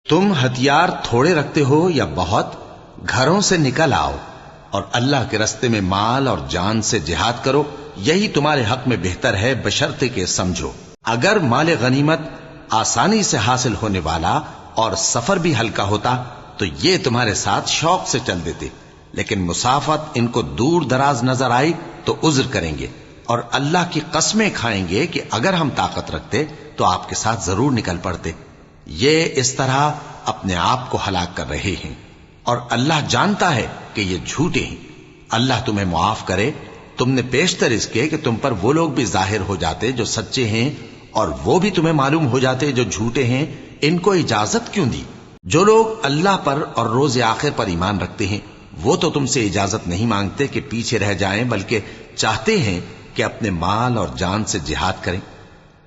تم ہتھیار تھوڑے رکھتے ہو یا بہت، گھروں سے نکل آؤ اور اللہ کے رستے میں مال اور جان سے جہاد کرو، یہی تمہارے حق میں بہتر ہے، بشرطے کہ سمجھو۔ اگر مال غنیمت آسانی سے حاصل ہونے والا اور سفر بھی ہلکا ہوتا تو یہ تمہارے ساتھ شوق سے چل دیتے، لیکن مسافت ان کو دور دراز نظر آئی تو عذر کریں گے اور اللہ کی قسمیں کھائیں گے کہ اگر ہم طاقت رکھتے تو آپ کے ساتھ ضرور نکل پڑتے۔ یہ اس طرح اپنے آپ کو ہلاک کر رہے ہیں اور اللہ جانتا ہے کہ یہ جھوٹے ہیں۔ اللہ تمہیں معاف کرے، تم نے پیشتر اس کے کہ تم پر وہ لوگ بھی ظاہر ہو جاتے جو سچے ہیں اور وہ بھی تمہیں معلوم ہو جاتے جو جھوٹے ہیں۔ ان کو اجازت کیوں دی؟ جو لوگ اللہ پر اور روز آخر پر ایمان رکھتے ہیں وہ تو تم سے اجازت نہیں مانگتے کہ پیچھے رہ جائیں، بلکہ چاہتے ہیں کہ اپنے مال اور جان سے جہاد کریں،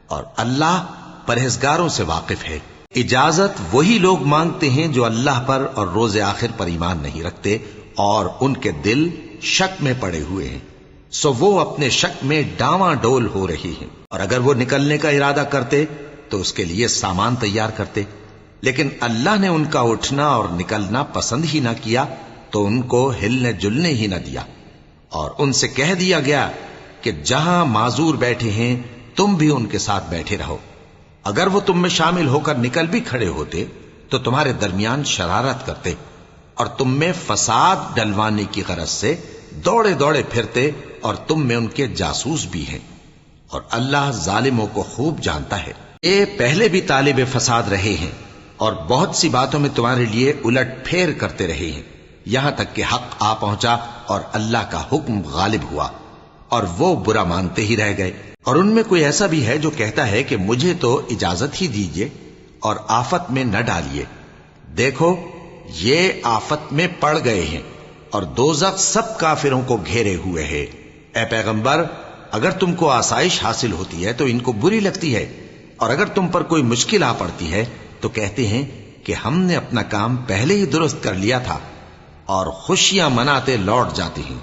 اور اللہ پرہیزگاروں سے واقف ہے۔ اجازت وہی لوگ مانگتے ہیں جو اللہ پر اور روز آخر پر ایمان نہیں رکھتے اور ان کے دل شک میں پڑے ہوئے ہیں، سو وہ اپنے شک میں ڈاواں ڈول ہو رہی ہیں۔ اور اگر وہ نکلنے کا ارادہ کرتے تو اس کے لیے سامان تیار کرتے، لیکن اللہ نے ان کا اٹھنا اور نکلنا پسند ہی نہ کیا تو ان کو ہلنے جلنے ہی نہ دیا، اور ان سے کہہ دیا گیا کہ جہاں معذور بیٹھے ہیں تم بھی ان کے ساتھ بیٹھے رہو۔ اگر وہ تم میں شامل ہو کر نکل بھی کھڑے ہوتے تو تمہارے درمیان شرارت کرتے اور تم میں فساد ڈلوانے کی غرض سے دوڑے دوڑے پھرتے، اور تم میں ان کے جاسوس بھی ہیں، اور اللہ ظالموں کو خوب جانتا ہے۔ یہ پہلے بھی طالب فساد رہے ہیں اور بہت سی باتوں میں تمہارے لیے الٹ پھیر کرتے رہے ہیں، یہاں تک کہ حق آ پہنچا اور اللہ کا حکم غالب ہوا اور وہ برا مانتے ہی رہ گئے۔ اور ان میں کوئی ایسا بھی ہے جو کہتا ہے کہ مجھے تو اجازت ہی دیجئے اور آفت میں نہ ڈالیے۔ دیکھو یہ آفت میں پڑ گئے ہیں اور دوزخ سب کافروں کو گھیرے ہوئے ہے۔ اے پیغمبر، اگر تم کو آسائش حاصل ہوتی ہے تو ان کو بری لگتی ہے، اور اگر تم پر کوئی مشکل آ پڑتی ہے تو کہتے ہیں کہ ہم نے اپنا کام پہلے ہی درست کر لیا تھا، اور خوشیاں مناتے لوٹ جاتے ہیں۔